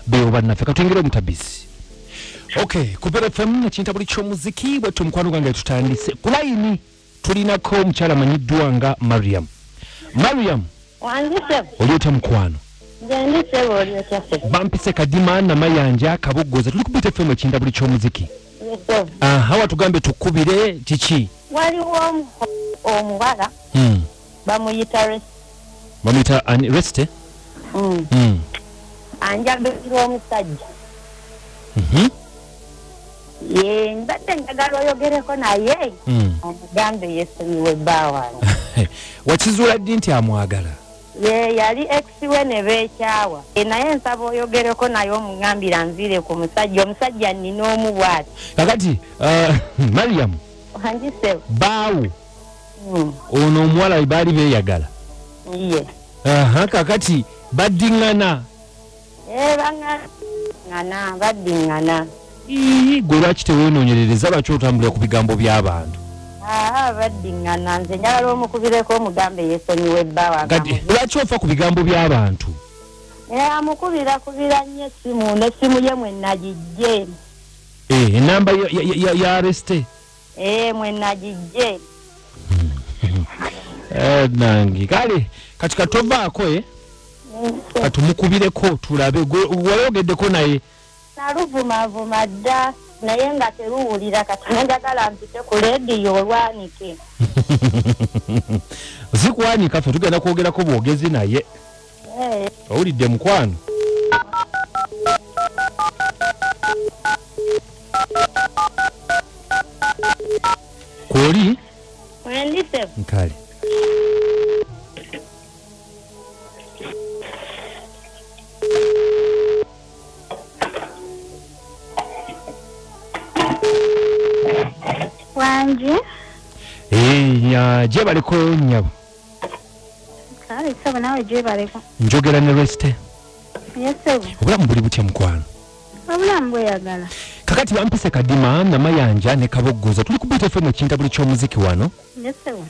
beo bannaffe katwingire omutabisi. Okay, kupera FM nakinta buli ky'omuziki bwettu mukwano gwange tutandise. Ku line tulinako omukyala amanyiddwa nga Mariam. Mariam. Wange sebo. Oliota mukwano. Ndi sebo oliota sebo. Bampise kadima na mayanja kaboggoza tuli kupita FM ekinta buli ky'omuziki. Sebo. Hawa tugambe tukubire kiki? Waliwo omuwala. Bamuyita Rest. Bamuyita Rest? Anjagala omusajja. Ye mbadde njagala oyogereko naye omugambe yesonyiwe bba wange. Wakizuula ddi nti amwagala? Ye yali ex we ne beekyawa. Naye nsaba oyogereko naye omuŋŋambira nviire ku musajja. Omusajja nnina omu bw'ati. Kakati Mariam. Wangisebo. Baawo. Ono omuwala baali beeyagala. Ye. Kakati baddiŋŋana. Baŋŋana baddiŋŋana. Gwe lwaki teweenoonyerereza lwaki otambulira ku bigambo by'abantu? Baddiŋŋana nze njagala omukubireko omugambe yesonyiwe bba wange. Lwaki ofa ku bigambo by'abantu? Amukubira nnyo essimu n'essimu ye mwe nagijje. Enamba ya Reste? Mwe nagijje. Nange kale kati katovaako katumukubireko tulabe wayogeddeko naye. Naluvumavuma dda naye nga teruwulira kati njagala mpite ku leediyo olwanike. Zikwanika ffe tugenda kwogerako bwogezi naye. Owulidde mukwano? Kwoli? Wendise. Nkale. Wange. Gyebaleko nnyabo. Kale sebo nawe gyebaleko. Njogera ne Reste. Yesebo. Obulamu buli butya mukwano? Obulamu bweyagala. Kakati bampise kadima na mayanja ne kaboggoza tuli ku BTF mu kinta buli ky'omuziki wano. Yesebo.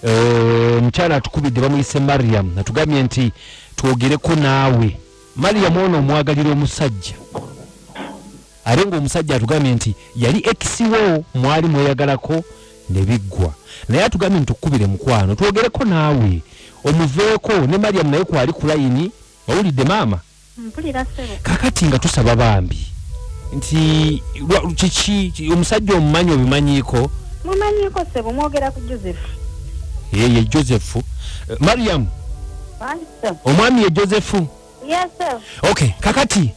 Mkyala atukubidde bamuyise Mariam natugambye nti twogereko naawe. Mariam ono omwagalira omusajja. Arengo omusajja atugambye nti yali ex-wo mwali mweyagalako ne biggwa. Naye atugambye nti tukubire mukwano twogereko naawe. Omuveeko ne Mariam naye kwali ku line. Owulidde maama? Mpulira sebo. Kakati nga tusaba bambi nti kiki omusajja omumanyi obimanyiiko? Mumanyiiko sebo mwogera ku Joseph. Ye Joseph. Mariam. Omwami ye Joseph. Yes sir. Okay, kakati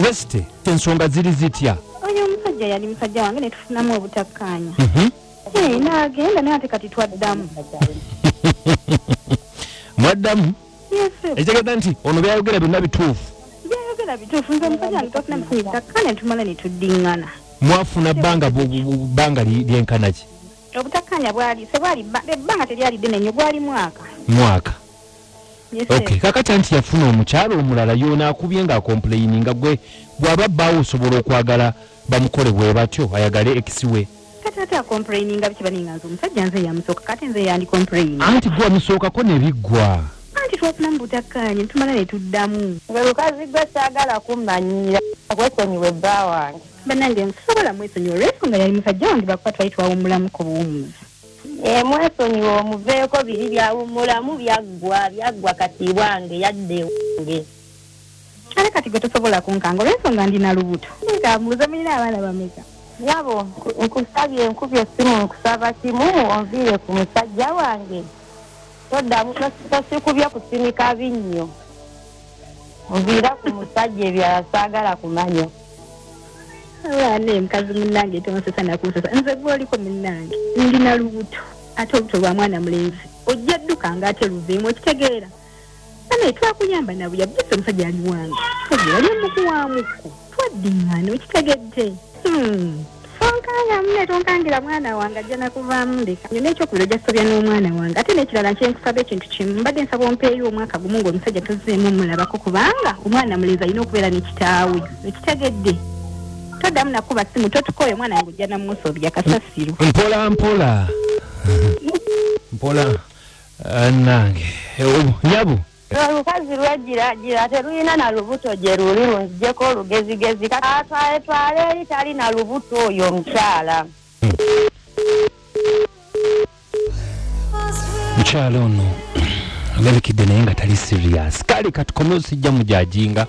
Reste ensonga ziri zitya? Oyo omusajja yali musajja wange ne tufunamu obutakkaanya. Naagenda naye ate kati twaddamu. Mwaddamu? Yes sir. Ekitegeeza nti ono byayogera byonna bituufu? Byayogera bituufu nze omusajja wange twafuna mufunyi butakkaanya tumala ne tuddiŋŋana. Mwafuna bbanga lyenkana ki? Obutakkaanya bwali ebbanga teryali ddene nnyo bwali mwaka. Yes, okay, kakati anti yafuna omukyalo omulala yona akubye nga complaininga gwe bwaba baawo osobola okwagala bamukole bwe batyo ayagale ex-we. Kati complaininga bikiba ninga omusajja nze yamusooka kati nze yandi complaining. Anti gwe amusookako ne biggwa. Anti twafuna mu butakkaanya tumala ne tuddamu. Gwe lukazi gwe saagala kummanyira gwesonyiwe bba wange. Bannange nsobola mwesonyiwa olw'ensonga yali musajja wange bakuba twali twawummulamu ku buwummuzi. Mwesonyiwa omuveeko biri byawummulamu byaggwa kati wange yadde wange. Kale kati gwe tosobola kunkanga olw'ensonga ndina lubuto. Nkambuuza mulina abaana bameka? Yabo nkusabye nkubye essimu nkusaba kimu onviire ku musajja wange. Toddamu tosikubye kusinika binnyo. Onviira ku musajja ebyasaagala kumanya. Abaana mukazi munnange tonsesa nakusesa nze gw'oliko munnange ndina lubuto ate olubuto lwa mwana mulenzi ojja dduka ng'ate luveemu okitegeera naye twakuyamba nabuya buse omusajja ali wange yali omukuwaamuku twaddiŋŋana okitegedde sonkanga munne tonkangira mwana wange ajja nakuvaamu ndeka nyona ekyokubiri ojja kusobya n'omwana wange ate n'ekirala nkyenkusaba ekintu kimu mbadde nsaba ompeeyo omwaka gumu ng'omusajja tozzeemu omulabako kubanga omwana mulenzi alina okubeera ne kitaawe okitegedde. Toddamu nakuba simu totukoye mwana wange ojja namusobya kasasiru. Mpola nange nyabo Olukazi lwejjiragira terulina na lubuto gye luli lunzijeko olugezigezi atwale eri talina lubuto oyo omukyala. Mukyala ono alabikidde naye nga tali serious. Kale katukomye osijja mujajinga.